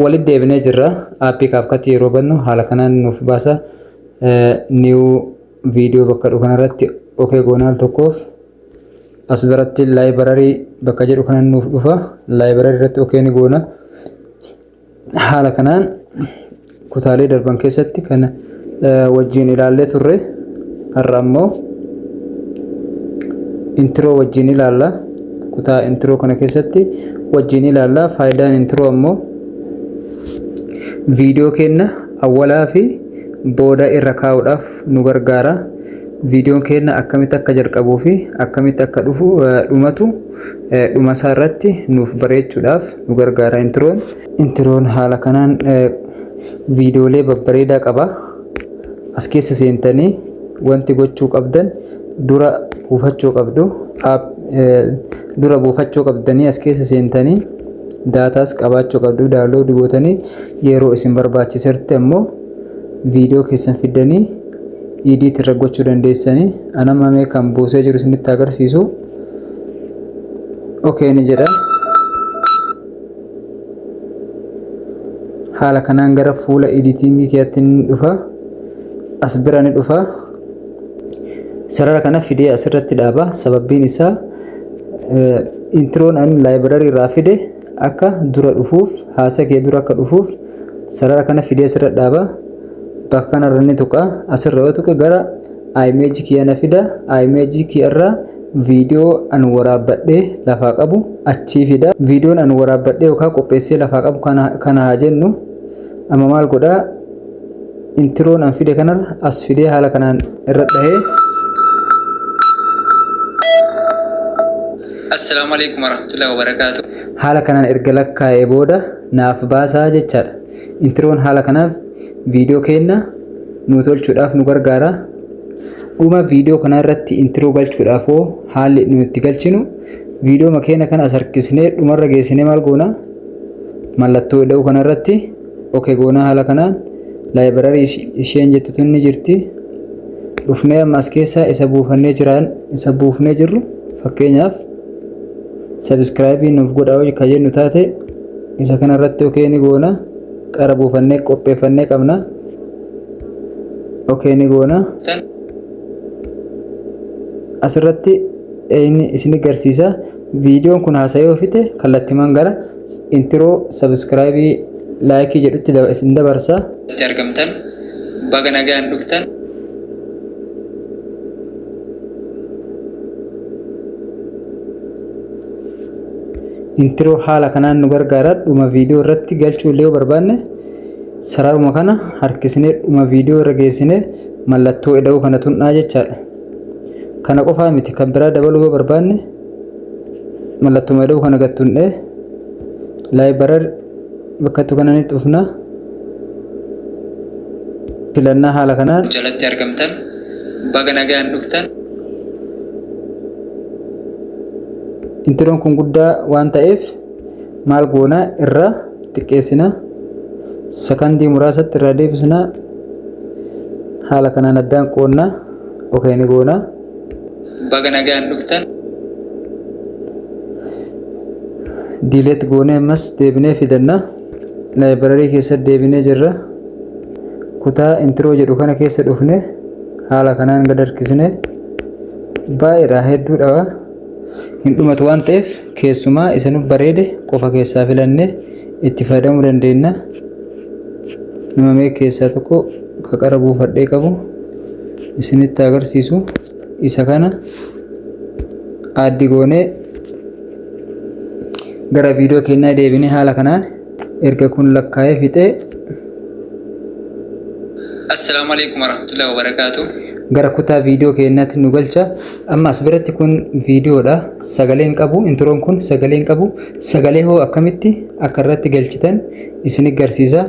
walid deebinee jirra. Aappii CapCut yeroo bannu haala kanaan nuuf baasa. New video bakka dhufu kanarratti okay goonaal tokkoof as biratti library bakka jedhu kanaan nuuf dhufa. Library irratti okay ni goona. Haala kanaan kutaalee darban keessatti kan wajjin ilaallee turre har'a ammoo intro wajjin ilaalla. Kutaa intro kana keessatti wajjin ilaalla. Faayidaan intro ammoo video kenna awwalaa fi booda irra kaa'uudhaaf nu gargaara. Viidiyoon kenna akkamitti akka jalqabuu fi akkamitti akka dhufu dhumatu dhuma isaa irratti nuuf bareechuudhaaf nu gargaara introon haala kanaan viidiyoolee babbareedaa qaba. As keessa seentanii wanti gochuu qabdan dura buufachuu qabdu. Dura buufachuu qabdanii as keessa seentanii daataas qabaachuu qabdu. Download gootanii yeroo isin barbaachisetti ammoo viidiyoo keessan fiddanii edit irra gochuu dandeessanii. Ana mamee kan buusee jiru isinitti agarsiisu. Okay ni jedha. Haala kanaan gara fuula editing keetti ni dhufa. As bira ni dhufa. Sarara kana fidee asirratti dhaaba. Sababbiin isaa introon an library irraa fide akka dura dhufuuf, haasaa kee dura akka dhufuuf sarara kana fidee asirratti dhaaba. Bakka kanarra ni tuqa. Asirra yoo tuqe gara image kiyana fida. Image kiyarra viidiyoo an waraabbadhee lafaa qabu achii fida. Viidiyoon an waraabbadhee yookaan qopheessee lafaa qabu kana haa jennu. Amma maal godhaa? Introon an fide kanarra as fidee haala kanaan irra dhahee. Assalamu alaikum warahmatullahi wabarakatuh. Haala kanaan erga lakkaa'ee booda naaf baasaa jechaadha. Introon haala kanaaf viidiyoo kenna nu tolchuudhaaf nu gargaara. Dhuma viidiyoo kana irratti intro galchuudhaaf haalli nu itti galchinu viidiyoo makeena kana as harkisnee dhumarra geessinee maal goona? Mallattoo ida'uu kana irratti okay goona. Haala kanaan library isheen jettutu ni jirti. Dhufnee amma as keessa isa buufnee jirru fakkeenyaaf subscribe nuuf godhaa kan jennu taate isa kana irratti okay ni goona. Qara buufannee qopheeffannee qabna. Okay ni goona. Asirratti isin agarsiisa. Viidiyoon kun haasa'ee ofite kallattiimaan gara intro subscribe like jedhutti isin dabarsa. Argamtan baga nagaan dhuftan. Intro haala kanaan nu gargaara. Dhuma viidiyoo irratti galchuu illee barbaanne sararuma kana harkisnee dhuma viidiyoo irra geessinee mallattoo ida'uu kana tunnaa jechaadha. Kana qofaa miti kan biraa dabaluu barbaanne mallattoo ida'uu kana gattunnee library bakka kana ni dhufna. Filannaa haala kanaan jalatti argamtan baga nagaan dhuftan. Introon kun guddaa waan ta'eef maal goona irra xiqqeessina. Sakandii muraasatti irra deebisna. Haala kanaan addaan qoonna. Okay ni goona. Baga nagaan dhuftan. Delete goonee ammas deebinee fidanna. Library keessa deebinee jirra. Kutaa intro jedhu kana keessa dhufne haala kanaan gad harkisne baay'ee hedduudha. Hin dhumatu waan ta'eef keessumaa isa nu bareede qofa keessaa filannee itti fayyadamuu dandeenya. Nama mee keessaa tokko qara buufadhee qabu isinitti agarsiisu. Isa kana addi goonee gara viidiyoo keenyaa deebinee haala kanaan erga kun lakkaa'ee fixee. Assalamu alaikum warahmatullahi wabarakatuh. Gara kutaa viidiyoo keenyaatti nu galcha. Amma as biratti kun viidiyoodha. Sagaleen qabu. Introon kun sagaleen qabu. Sagalee hoo akkamitti akka irratti galchitan isin agarsiisa.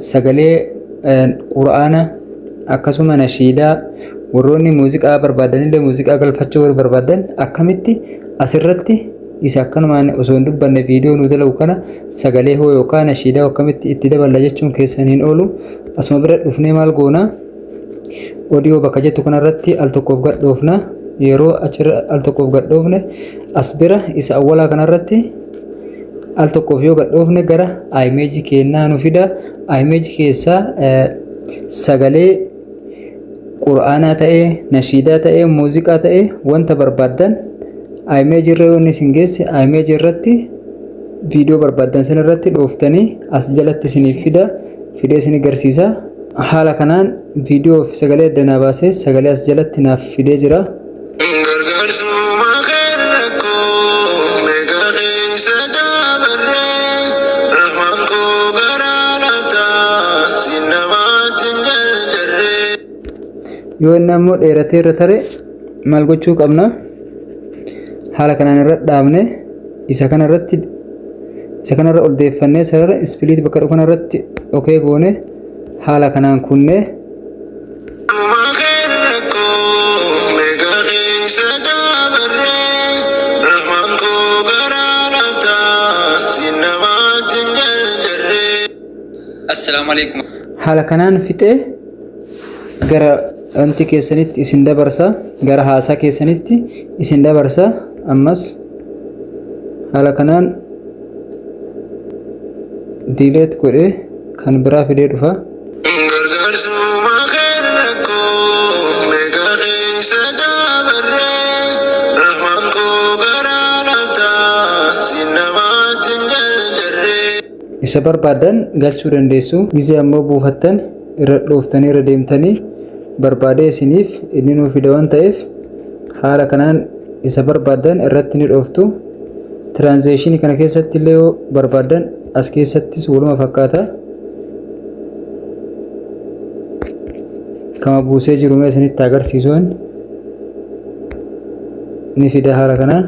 Sagalee Quraana akkasuma nashiidaa warroonni muuziqaa barbaadanillee muuziqaa galfachuu barbaadan akkamitti asirratti isa akkanumaan osoo hin dubbanne viidiyoo nu dalagu kana sagalee hoo yookaan nashiidaa akkamitti itti daballa jechuun keessan hin oolu. Asuma bira dhufnee maal goona? Audio bakka jettu kanarratti al tokkoof gadhoofna. Yeroo achirra al tokkoof gadhoofne as bira isa awwalaa kanarratti al tokkoof yoo gadhoofne gara image keenyaa nu fida. Image keessaa sagalee quraanaa ta'ee, nashiidaa ta'ee, muuziqaa ta'ee wanta barbaadan image irra yoo isin geesse image irratti viidiyoo barbaadan san irratti dhooftanii as jalatti isiniif fidee isin agarsiisa. Haala kanaan viidiyoo fi sagalee addanaa baasee sagalee as jalatti naaf fidee jira. Yoo inni ammoo dheeratee irra tare maal gochuu qabna? Haala kanaan irra dhaabne isa kanarra ol deeffannee sarara ispiliit bakka dhufu kanarratti okee goone haala kanaan kunne Assalamu alaikum. haala kanaan fixee gara wanti keessanitti isin dabarsa, gara haasaa keessanitti isin dabarsa. Ammas haala kanaan diileet godhee kan biraa fidee dhufa. Isa barbaadan galchuu dandeessu. Gizee ammoo buufattan irra dhooftanii irra deemtanii barbaadee isiniif inni nuu fida waan ta'eef haala kanaan isa barbaadan irratti ni dhooftu. Tiraanzeeshinii kana keessatti illee yoo barbaadan as keessattis waluma fakkaata. Kama buusee jiru mee isinitti agarsiisuun ni fida haala kanaan.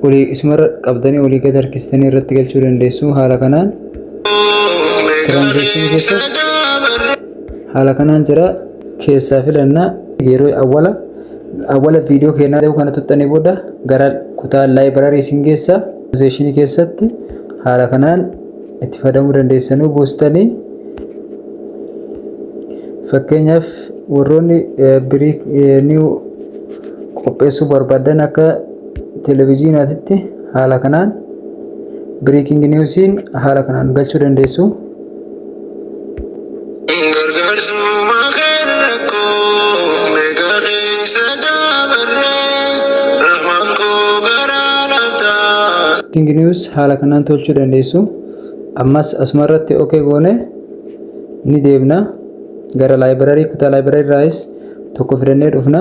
Olii isumarra qabdanii olii gad harkistanii irratti galchuu dandeessu. Haala kanaan tiraanzeeshinii keessatti haala kanaan jira. Keessaa filannaa yeroo awwala viidiyoo keenyaa ta'uu kana tuttanii booda gara kutaa laayibrarii isin geessa. Tiraanzeeshinii keessatti haala kanaan itti fayyadamuu dandeessanii buustanii fakkeenyaaf warroonni biriik qopheessuu barbaadan akka televiziyonaatitti haala kanaan breaking newsiin haala kanaan galchuu dandeessu. Breaking news haala kanaan tolchuu dandeessu. Ammas asuma irratti okee goone ni deemna gara laayibrarii, kutaa laayibrarii raayis tokko fidannee dhufna.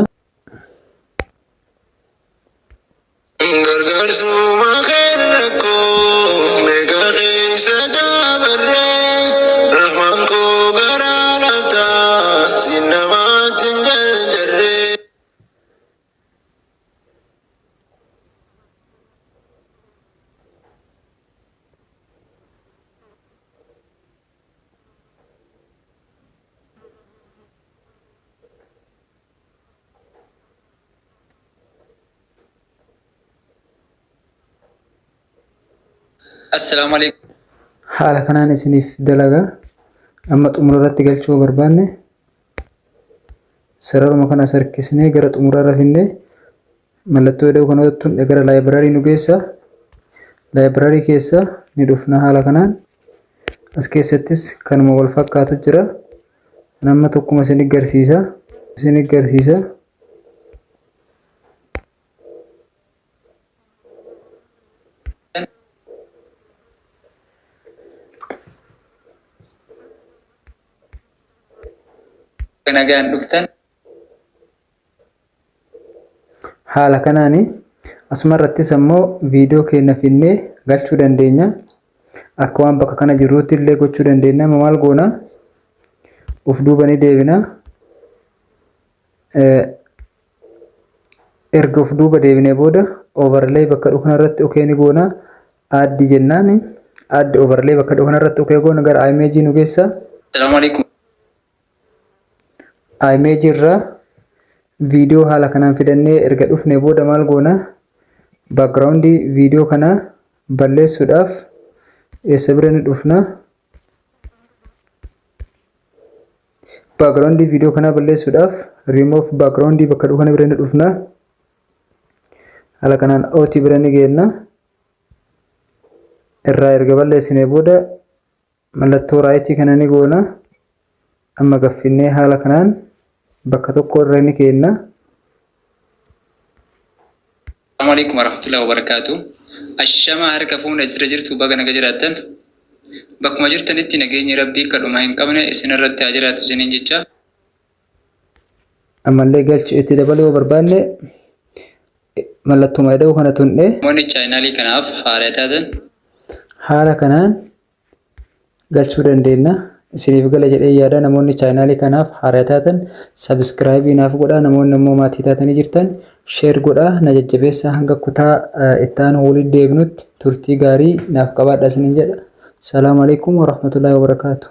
Assalamu alaikum. Haala kanaan isiniif dalaga. Amma xumura irratti galchuu barbaanne sararuma kana sarkisnee gara xumura irra finnee mallattoo ida'uu kana ottuun gara laayibrarii nu geessa. Laayibrarii keessa ni dhufna. Haala kanaan as keessattis kanuma wal fakkaatu jira. Amma tokkuma isin agarsiisa. Nagaan dhuftan. Haala kanaani asuma irrattis ammoo viidiyoo keenya finnee galchuu dandeenya. Akka waan bakka kana jirruutti illee gochuu dandeenya. Maal goona? Uf duuba ni deebina. Erga uf duuba deebinee booda overlay bakka dhukana irratti okee ni goona. Addi jennaan addi overlay bakka dhukana irratti okee goona gara image nu geessa. Assalamu alaikum. Image irra viidiyoo haala kanaan fidannee erga dhufne booda maal goona? backgroundii viidiyoo kana balleessuudhaaf eessa bira ni dhufna? Backgroundii viidiyoo kana balleessuudhaaf remove backgroundii bakka dhufu kana bira ni dhufna. Haala kanaan OT bira ni geenna. Irraa erga balleessinee booda mallattoo raayitii kana ni goona. Amma gaffinnee haala kanaan bakka tokko irra ni keenna. Assalamu alaikum warahmatullahi wabarakatuh. Ashama harka fuuna jirtu baga naga jiraattan. Bakkuma jirtanitti nageenyi rabbii kadhuma hin qabne isin irratti haa jiraatu isiniin jecha. Ammallee galchi itti dabaluu barbaanne mallattuma ida'uu kana tuqnee namoonni chaayinaalii kanaaf haaraa taatan haala kanaan galchuu dandeenya. Isiniif gala jedhee yaada. Namoonni chaayinaalii kanaaf haaraa taatan subscribe naaf godhaa. Namoonni immoo maatii taatanii jirtan share godhaa. Na jajjabeessaa hanga kutaa itti aanu waliin deebinutti turtii gaarii naaf qabaadhaa isiniin jedha. Assalamu alaikum warahmatullahi wabarakatuh.